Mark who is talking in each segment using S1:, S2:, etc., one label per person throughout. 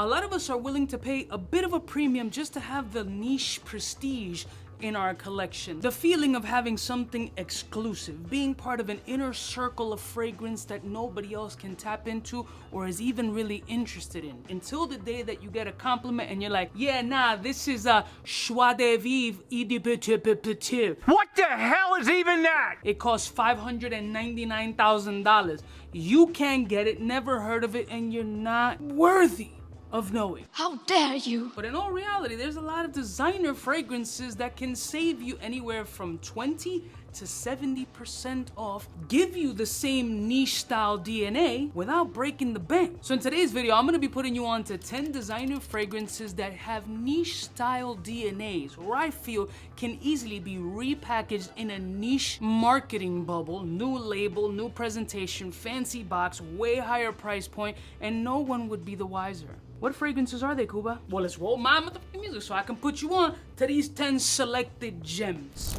S1: A lot of us are willing to pay a bit of a premium just to have the niche prestige in our collection. The feeling of having something exclusive, being part of an inner circle of fragrance that nobody else can tap into or is even really interested in. Until the day that you get a compliment and you're like, yeah, nah, this is a 𝗙𝗏𝗂𝗕𝗂𝗂𝗧𝗏.
S2: What the hell is even that?
S1: It costs $599,000. You can't get it, never heard of it, and you're not worthy of knowing.
S3: How dare you?
S1: But in all reality, there's a lot of designer fragrances that can save you anywhere from 20 to 70% off, give you the same niche style DNA without breaking the bank. So in today's video, I'm gonna be putting you on to 10 designer fragrances that have niche style DNAs, or I feel can easily be repackaged in a niche marketing bubble, new label, new presentation, fancy box, way higher price point, and no one would be the wiser. What fragrances are they, Cuba? Well, let's roll my motherfucking music so I can put you on to these 10 selected gems.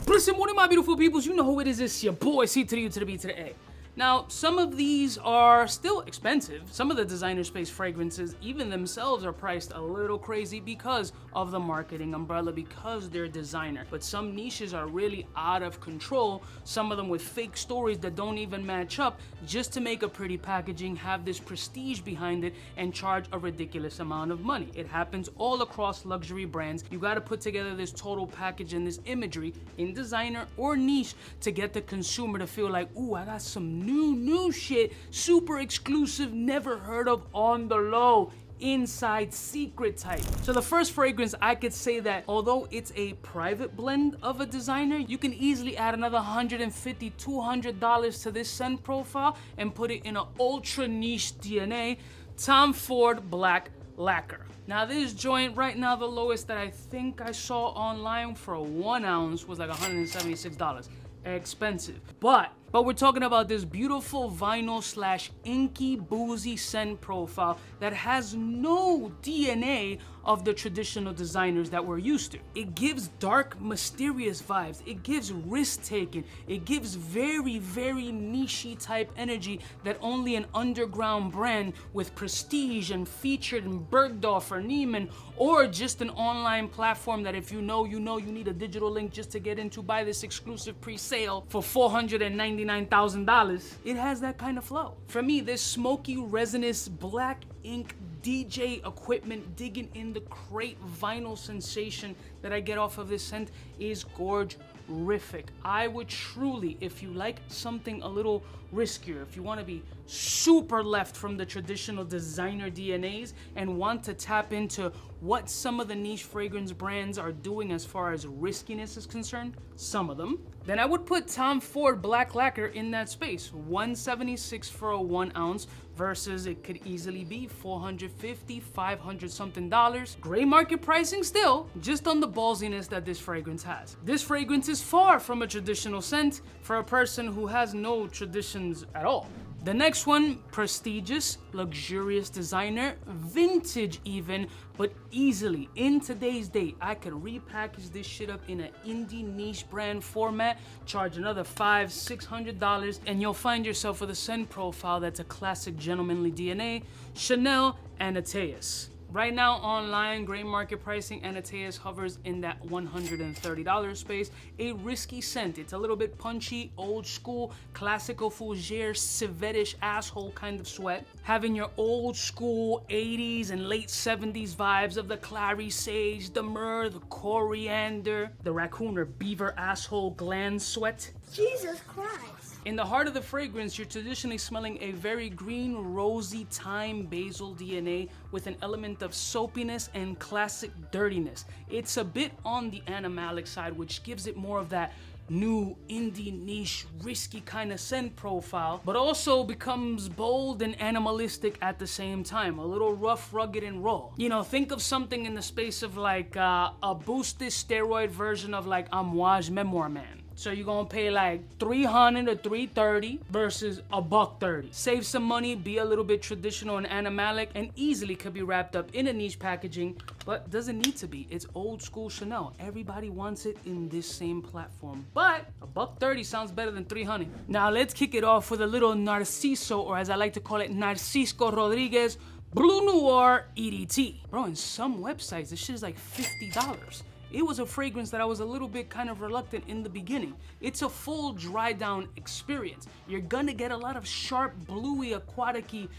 S1: Listen, one of my beautiful peoples, you know who it is. It's your boy, C to the U to the B to the A. Now, some of these are still expensive. Some of the designer space fragrances, even themselves, are priced a little crazy because of the marketing umbrella, because they're designer. But some niches are really out of control, some of them with fake stories that don't even match up, just to make a pretty packaging, have this prestige behind it, and charge a ridiculous amount of money. It happens all across luxury brands. You gotta put together this total package and this imagery in designer or niche to get the consumer to feel like, ooh, I got some new shit, super exclusive, never heard of, on the low, inside secret type. So the first fragrance, I could say that although it's a private blend of a designer, you can easily add another $150, $200 to this scent profile and put it in an ultra niche DNA, Tom Ford Black Lacquer. Now this joint right now, the lowest that I think I saw online for a 1 ounce was like $176. Expensive, but we're talking about this beautiful vinyl slash inky boozy scent profile that has no DNA of the traditional designers that we're used to. It gives dark, mysterious vibes. It gives risk-taking. It gives very, very niche-y type energy that only an underground brand with prestige and featured in Bergdorf or Neiman, or just an online platform that if you know, you need a digital link just to get into, buy this exclusive pre-sale for $499,000. It has that kind of flow. For me, this smoky, resinous, black ink DJ equipment digging in the crate vinyl sensation that I get off of this scent is gorge-rific. I would truly, if you like something a little riskier, if you want to be super left from the traditional designer DNAs and want to tap into what some of the niche fragrance brands are doing as far as riskiness is concerned, some of them, then I would put Tom Ford Black Lacquer in that space. $176 for a 1 ounce versus it could easily be $450, $500 something dollars. Gray market pricing still, just on the ballsiness that this fragrance has. This fragrance is far from a traditional scent for a person who has no traditions at all. The next one, prestigious, luxurious designer, vintage even, but easily, in today's date, I could repackage this shit up in an indie niche brand format, charge another $500, $600, and you'll find yourself with a scent profile that's a classic gentlemanly DNA, Chanel Anateus. Right now, online, gray market pricing, Anateus hovers in that $130 space. A risky scent. It's a little bit punchy, old school, classical fougere, civetish asshole kind of sweat. Having your old school 80s and late 70s vibes of the clary sage, the myrrh, the coriander, the raccoon or beaver asshole gland sweat.
S4: Jesus Christ.
S1: In the heart of the fragrance, you're traditionally smelling a very green, rosy thyme basil DNA with an element of soapiness and classic dirtiness. It's a bit on the animalic side, which gives it more of that new indie niche risky kind of scent profile, but also becomes bold and animalistic at the same time, a little rough, rugged, and raw. You know, think of something in the space of like a boosted steroid version of like Amouage Memoir Man. So you're gonna pay like $300 or $330 versus $130. Save some money, be a little bit traditional and animalic, and easily could be wrapped up in a niche packaging, but doesn't need to be. It's old school Chanel. Everybody wants it in this same platform, but $130 sounds better than $300. Now let's kick it off with a little Narciso, or as I like to call it, Narcisco Rodriguez Blue Noir EDT. Bro, in some websites, this shit is like $50. It was a fragrance that I was a little bit kind of reluctant in the beginning. It's a full dry down experience. You're gonna get a lot of sharp, bluey, aquatic-y,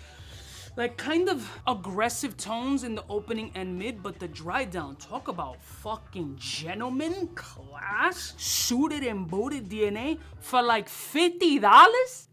S1: like kind of aggressive tones in the opening and mid, but the dry down, talk about fucking gentleman class, suited and booted DNA for like $50?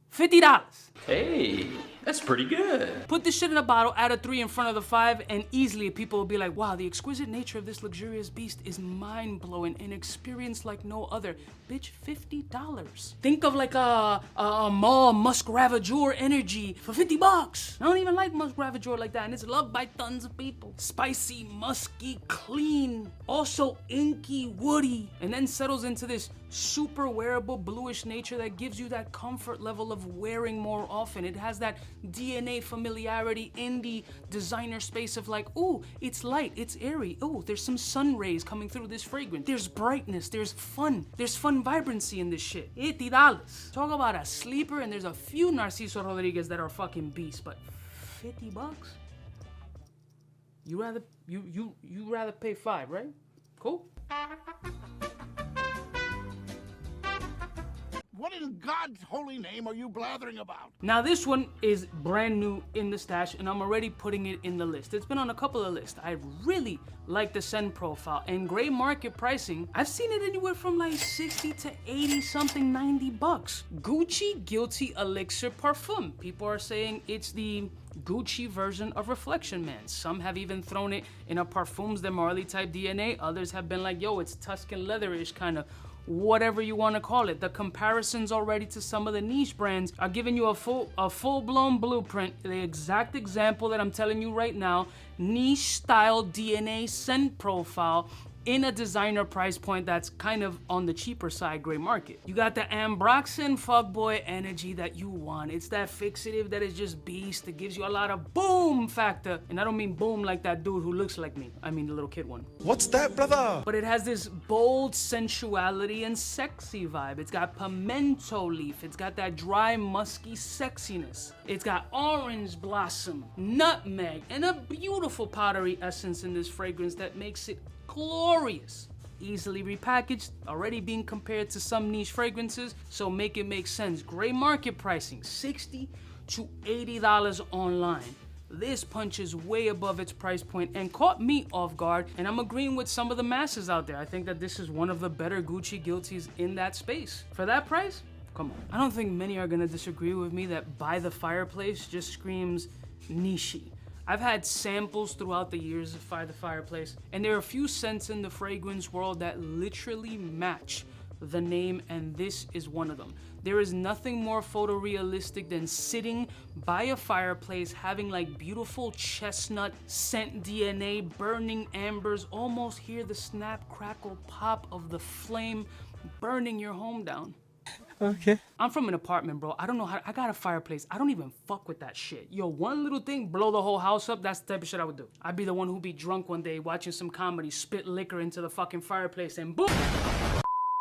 S1: $50.
S3: Hey, that's pretty good.
S1: Put this shit in a bottle, add a 3 in front of the 5, and easily people will be like, wow, the exquisite nature of this luxurious beast is mind-blowing, an experience like no other. Bitch, $50. Think of like a mall Musk Ravageur energy for $50. I don't even like Musk Ravageur like that, and it's loved by tons of people. Spicy, musky, clean, also inky, woody, and then settles into this super wearable bluish nature that gives you that comfort level of wearing more often. It has that DNA familiarity in the designer space of like, ooh, it's light, it's airy, ooh, there's some sun rays coming through this fragrance. There's brightness, there's fun vibrancy in this shit. $80. Talk about a sleeper, and there's a few Narciso Rodriguez that are fucking beasts, but $50? You rather pay 5, right? Cool.
S4: What in God's holy name are you blathering about?
S1: Now this one is brand new in the stash, and I'm already putting it in the list. It's been on a couple of lists. I really like the scent profile, and gray market pricing, I've seen it anywhere from like 60 to 80 something, $90. Gucci Guilty Elixir Parfum. People are saying it's the Gucci version of Reflection Man. Some have even thrown it in a Parfums de Marly type DNA. Others have been like, yo, it's Tuscan leatherish kind of, whatever you want to call it. The comparisons already to some of the niche brands are giving you a full-blown blueprint. The exact example that I'm telling you right now, niche style DNA scent profile in a designer price point that's kind of on the cheaper side, gray market. You got the Ambroxan fuckboy energy that you want. It's that fixative that is just beast. It gives you a lot of boom factor. And I don't mean boom like that dude who looks like me. I mean the little kid one.
S5: What's that, brother?
S1: But it has this bold sensuality and sexy vibe. It's got pimento leaf. It's got that dry, musky sexiness. It's got orange blossom, nutmeg, and a beautiful powdery essence in this fragrance that makes it glorious. Easily repackaged, already being compared to some niche fragrances, so make it make sense. Gray market pricing, $60 to $80 online. This punches way above its price point and caught me off guard, and I'm agreeing with some of the masses out there. I think that this is one of the better Gucci Guilties in that space. For that price, come on. I don't think many are gonna disagree with me that By the Fireplace just screams niche-y. I've had samples throughout the years of By the Fireplace, and there are a few scents in the fragrance world that literally match the name, and this is one of them. There is nothing more photorealistic than sitting by a fireplace, having like beautiful chestnut scent DNA, burning ambers, almost hear the snap, crackle, pop of the flame burning your home down.
S5: Okay.
S1: I'm from an apartment, bro. I don't know how, I got a fireplace. I don't even fuck with that shit. Yo, one little thing, blow the whole house up, that's the type of shit I would do. I'd be the one who'd be drunk one day watching some comedy, spit liquor into the fucking fireplace, and boom!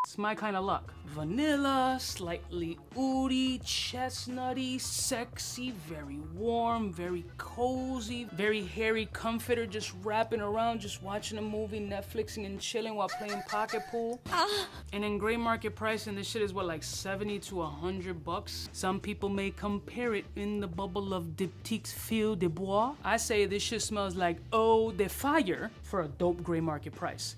S1: It's my kind of luck. Vanilla, slightly oody, chestnutty, sexy, very warm, very cozy, very hairy comforter, just wrapping around, just watching a movie, Netflixing and chilling while playing pocket pool. And in gray market pricing, this shit is what, like 70 to $100? Some people may compare it in the bubble of Diptyque's Fil de Bois. I say this shit smells like eau de fire for a dope gray market price.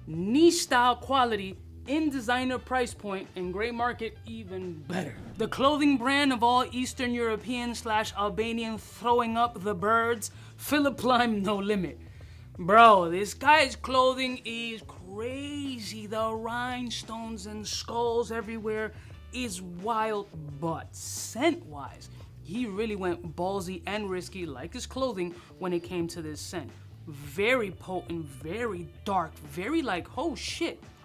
S1: Niche style quality in designer price point, and gray market even better. The clothing brand of all Eastern European / Albanian throwing up the birds, Philip Lime No Limit. Bro, this guy's clothing is crazy. The rhinestones and skulls everywhere is wild, but scent-wise, he really went ballsy and risky like his clothing when it came to this scent. Very potent, very dark, very like, oh shit,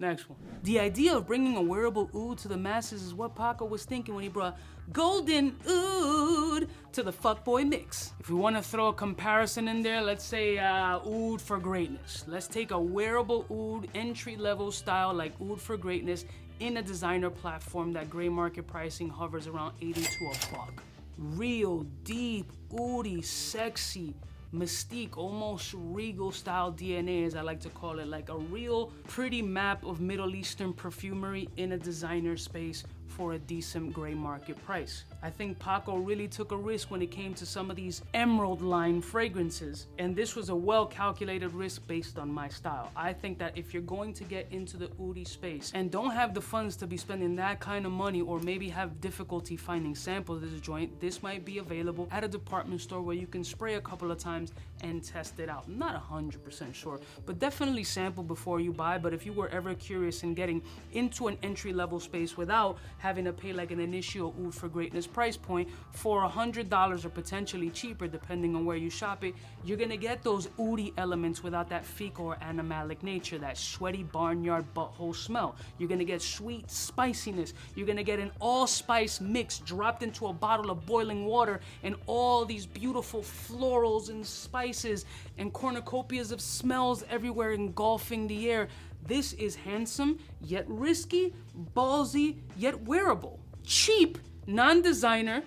S1: Next one. The idea of bringing a wearable oud to the masses is what Paco was thinking when he brought golden oud to the fuckboy mix. If we want to throw a comparison in there, let's say oud for greatness. Let's take a wearable oud entry-level style like oud for greatness in a designer platform that gray market pricing hovers around 80 to a buck. Real, deep, oudy, sexy, mystique, almost regal style DNA, as I like to call it, like a real pretty map of Middle Eastern perfumery in a designer space for a decent gray market price. I think Paco really took a risk when it came to some of these emerald line fragrances, and this was a well-calculated risk based on my style. I think that if you're going to get into the oudy space and don't have the funds to be spending that kind of money, or maybe have difficulty finding samples of this joint, this might be available at a department store where you can spray a couple of times and test it out. I'm not 100% sure, but definitely sample before you buy. But if you were ever curious in getting into an entry-level space without having to pay like an initial oud for greatness price point, for $100 or potentially cheaper depending on where you shop it, you're gonna get those oudy elements without that fecal or animalic nature, that sweaty barnyard butthole smell. You're gonna get sweet spiciness. You're gonna get an allspice mix dropped into a bottle of boiling water, and all these beautiful florals and spices and cornucopias of smells everywhere engulfing the air. This is handsome, yet risky, ballsy, yet wearable. Cheap, non-designer,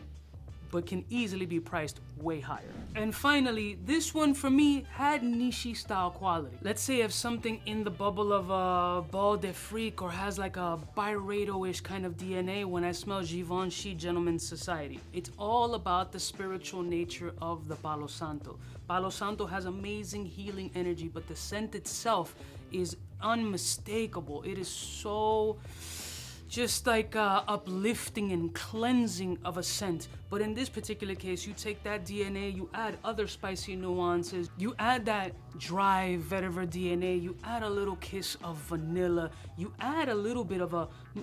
S1: but can easily be priced way higher. And finally, this one for me had niche style quality. Let's say if something in the bubble of a 𝗙𝗪𝗏𝗏 or has like a Byredo-ish kind of DNA when I smell Givenchy Gentleman's Society. It's all about the spiritual nature of the Palo Santo. Palo Santo has amazing healing energy, but the scent itself is unmistakable. It is so just like uplifting and cleansing of a scent. But in this particular case, you take that DNA, you add other spicy nuances, you add that dry vetiver DNA, you add a little kiss of vanilla, you add a little bit of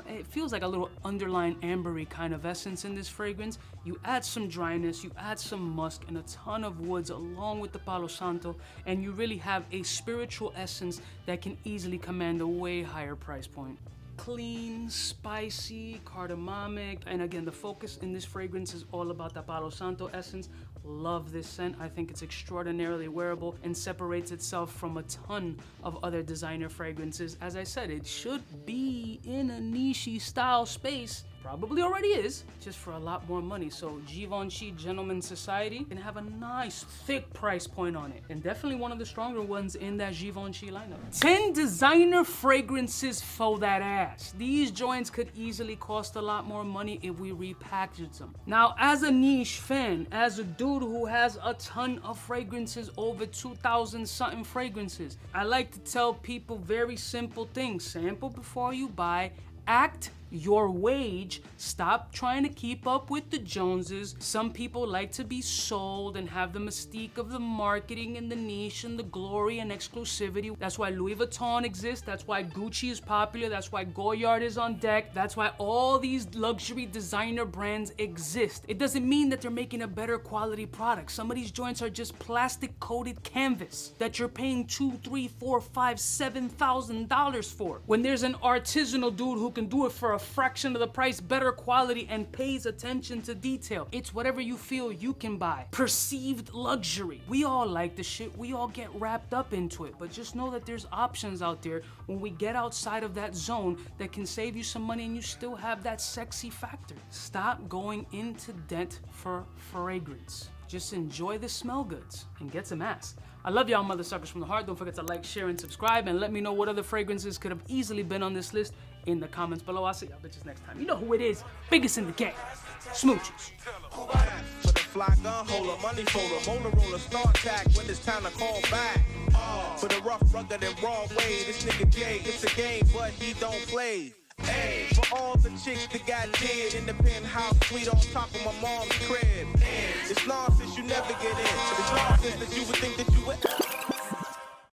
S1: it feels like a little underlying ambery kind of essence in this fragrance. You add some dryness, you add some musk and a ton of woods along with the Palo Santo, and you really have a spiritual essence that can easily command a way higher price point. Clean, spicy, cardamomic, and again, the focus in this fragrance is all about the Palo Santo essence. Love this scent. I think it's extraordinarily wearable and separates itself from a ton of other designer fragrances. As I said, it should be in a niche style space. Probably already is, just for a lot more money. So Givenchy Gentleman's Society can have a nice thick price point on it, and definitely one of the stronger ones in that Givenchy lineup. 10 designer fragrances for that ass. These joints could easily cost a lot more money if we repackaged them. Now, as a niche fan, as a dude who has a ton of fragrances, over 2,000 something fragrances, I like to tell people very simple things. Sample before you buy. Act your wage. Stop trying to keep up with the Joneses. Some people like to be sold and have the mystique of the marketing and the niche and the glory and exclusivity. That's why Louis Vuitton exists. That's why Gucci is popular. That's why Goyard is on deck. That's why all these luxury designer brands exist. It doesn't mean that they're making a better quality product. Some of these joints are just plastic coated canvas that you're paying $2,000, $3,000, $4,000, $5,000, $7,000 for. When there's an artisanal dude who can do it for a fraction of the price, better quality, and pays attention to detail. It's whatever you feel you can buy. Perceived luxury. We all like the shit. We all get wrapped up into it. But just know that there's options out there when we get outside of that zone that can save you some money and you still have that sexy factor. Stop going into debt for fragrance. Just enjoy the smell goods and get some ass. I love y'all mother suckers from the heart. Don't forget to like, share, and subscribe, and let me know what other fragrances could have easily been on this list in the comments below. I'll see y'all bitches next time. You know who it is. Biggest in the game. Smooches.
S6: For the fly gun holder, money folder, roller, start tag when it's time to call back. For the rough, rugged, and raw way, this nigga Jay, it's a game, but he don't play. Hey, for all the chicks that got dead in the penthouse suite on top of my mom's crib. It's nonsense you never get in. It's nonsense that you would think that you would.